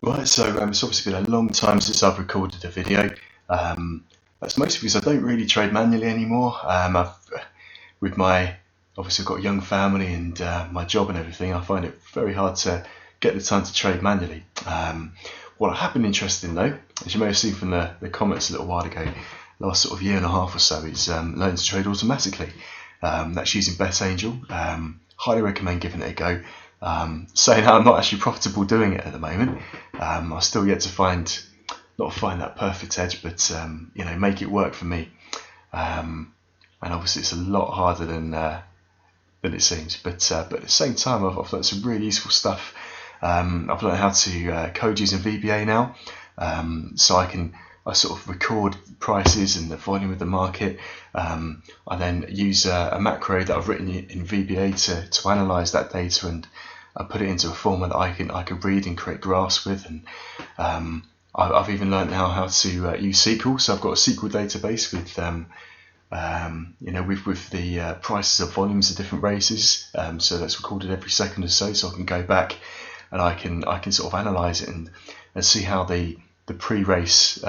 Right, so it's obviously been a long time since I've recorded a video. That's mostly because I don't really trade manually anymore. With my obviously I've got a young family and my job and everything, I find it very hard to get the time to trade manually. What I have been interested in though, as you may have seen from the comments a little while ago, last sort of year and a half or so, is learning to trade automatically. That's using BetAngel. Highly recommend giving it a go. Saying how I'm not actually profitable doing it at the moment. I still yet to not find that perfect edge, but make it work for me. And obviously it's a lot harder than it seems. But at the same time, I've learned some really useful stuff. I've learned how to code using VBA now, so I sort of record prices and the volume of the market. I then use a macro that I've written in VBA to analyze that data and put it into a format that I can read and create graphs with. And I've even learned now how to use SQL. So I've got a SQL database with with the prices of volumes of different races. So that's recorded every second or so I can go back and I can sort of analyze it and see how the pre-race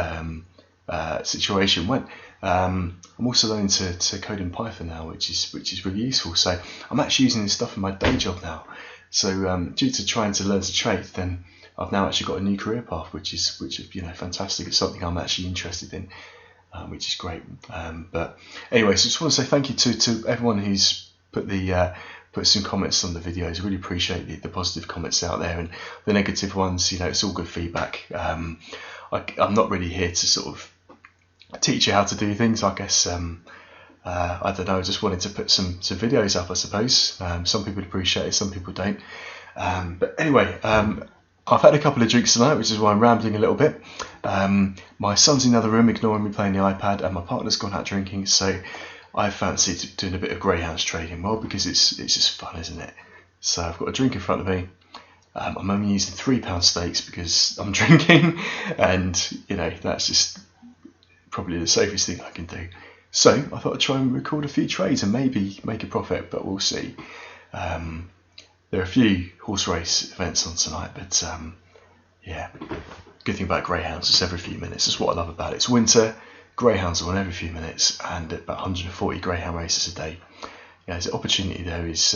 situation went. I'm also learning to code in Python now, which is really useful. So I'm actually using this stuff in my day job now. So due to trying to learn to trade, then I've now actually got a new career path, which is fantastic. It's something I'm actually interested in, which is great. But anyway, so just want to say thank you to everyone who's put some comments on the videos. I really appreciate the positive comments out there, and the negative ones, it's all good feedback. I'm not really here to sort of teach you how to do things. I guess I don't know, I just wanted to put some videos up, I suppose. Some people appreciate it, some people don't. But anyway, I've had a couple of drinks tonight, which is why I'm rambling a little bit. My son's in the other room ignoring me playing the iPad, and my partner's gone out drinking, so I fancied doing a bit of Greyhounds trading, well, because it's just fun, isn't it? So I've got a drink in front of me. I'm only using £3 stakes because I'm drinking, and that's just probably the safest thing I can do. So I thought I'd try and record a few trades and maybe make a profit, but we'll see. There are a few horse race events on tonight, but yeah, good thing about Greyhounds is every few minutes. That's what I love about it. It's winter, Greyhounds are on every few minutes, and about 140 Greyhound races a day. The opportunity there is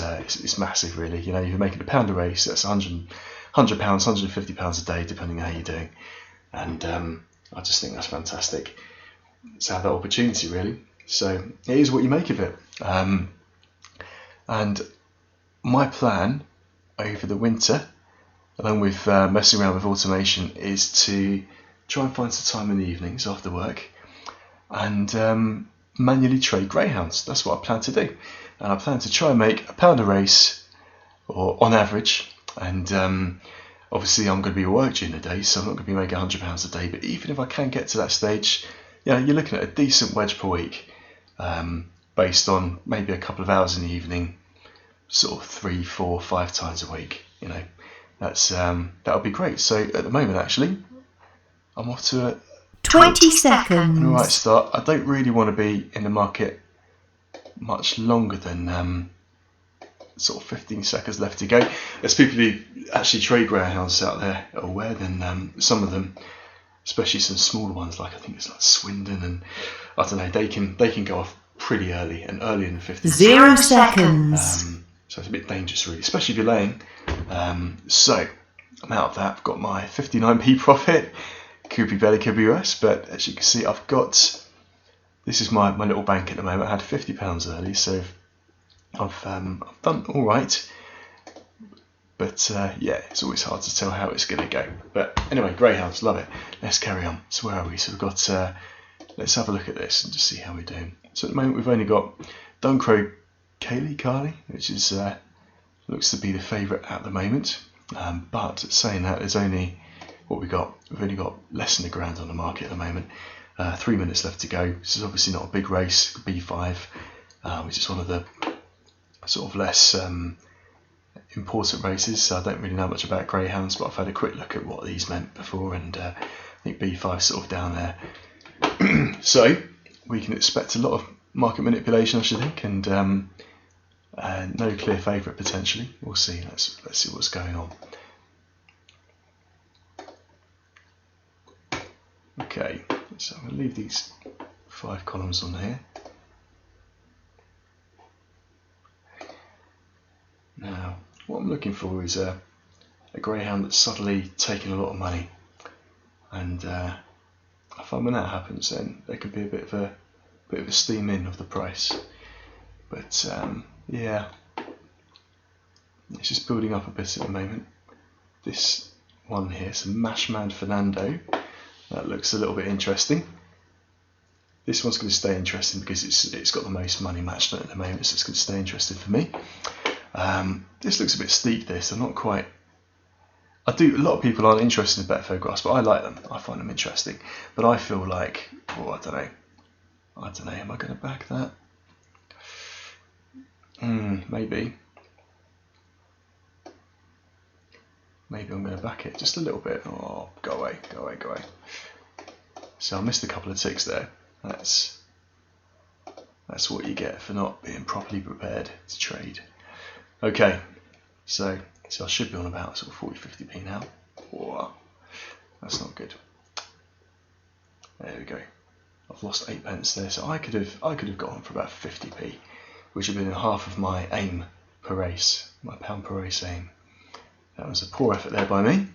massive, really. If you're making £1 a race, that's £100, £150 a day, depending on how you're doing. And I just think that's fantastic. It's that opportunity, really. So it is what you make of it. And my plan over the winter, along with messing around with automation, is to try and find some time in the evenings after work and manually trade Greyhounds. That's what I plan to do. And I plan to try and make £1 a race, or on average. And obviously I'm going to be at work during the day, so I'm not going to be making £100 a day. But even if I can get to that stage, you're looking at a decent wedge per week, based on maybe a couple of hours in the evening, sort of 3, 4, 5 times a week. That's that'll be great. So at the moment, actually, I'm off to 20 seconds. An alright start. I don't really want to be in the market much longer than sort of 15 seconds left to go. There's people who actually trade Greyhounds out there are aware, then some of them, especially some smaller ones, like I think it's like Swindon, and I don't know, they can go off pretty early, and earlier than 15 0 seconds. So it's a bit dangerous, really, especially if you're laying. So I'm out of that. I've got my 59p profit. Could be better, could be worse, but as you can see, I've got, this is my little bank at the moment. I had £50 early, so I've done all right. But yeah, it's always hard to tell how it's going to go. But anyway, Greyhounds, love it. Let's carry on. So where are we? So we've got, let's have a look at this and just see how we're doing. So at the moment, we've only got Duncrow Carly, which is looks to be the favourite at the moment. But saying that, there's only we've only got less than £1,000 on the market at the moment. 3 minutes left to go. This is obviously not a big race. B5, which is one of the sort of less important races. So I don't really know much about Greyhounds, but I've had a quick look at what these meant before, and I think B5 is sort of down there. So we can expect a lot of market manipulation, I should think, and no clear favourite potentially. We'll see. Let's see what's going on. Okay, so I'm going to leave these 5 columns on here. Now, what I'm looking for is a greyhound that's subtly taking a lot of money, and I find when that happens, then there can be a bit of a steam in of the price. But yeah, it's just building up a bit at the moment. This one here, some Mashman Fernando, that looks a little bit interesting. This one's going to stay interesting because it's got the most money matched on it at the moment, so it's going to stay interesting for me. This looks a bit steep. I'm not quite. A lot of people aren't interested in bet photographs, but I like them. I find them interesting. But I feel like, I don't know. Am I going to back that? Maybe. Maybe I'm going to back it just a little bit. Oh, go away. So I missed a couple of ticks there. That's what you get for not being properly prepared to trade. Okay, so I should be on about sort of 40-50p now. Whoa, that's not good. There we go. I've lost 8 pence there, so I could have got on for about 50p, which would have been half of my aim per race, my pound per race aim. That was a poor effort there by me.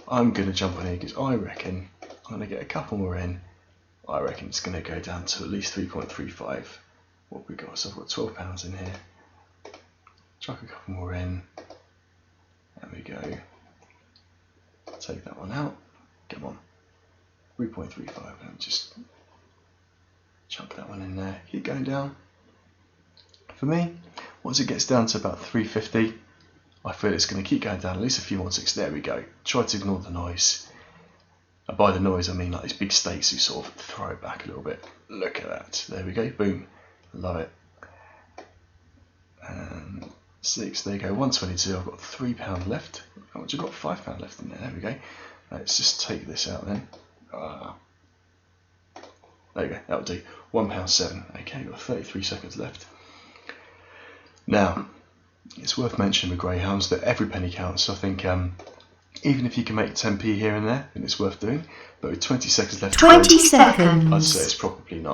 I'm going to jump on here because I reckon I'm going to get a couple more in. I reckon it's going to go down to at least 3.35. What have we got? So I've got £12 in here. Chuck a couple more in. There we go. Take that one out. Come on. 3.35. And just chuck that one in there. Keep going down. For me, once it gets down to about 350, I feel it's going to keep going down at least a few more ticks. There we go. Try to ignore the noise. And by the noise, I mean like these big stakes who sort of throw it back a little bit. Look at that. There we go. Boom. Love it. And 6. There you go. 122. I've got £3 left. How much? I've got £5 left in there. There we go. Let's just take this out then. There you go. That'll do. £1.07. Okay, got 33 seconds left. Now, it's worth mentioning with Greyhounds that every penny counts. I think even if you can make 10p here and there, then it's worth doing. But with 20 seconds left, 20 seconds. I'd say it's probably not.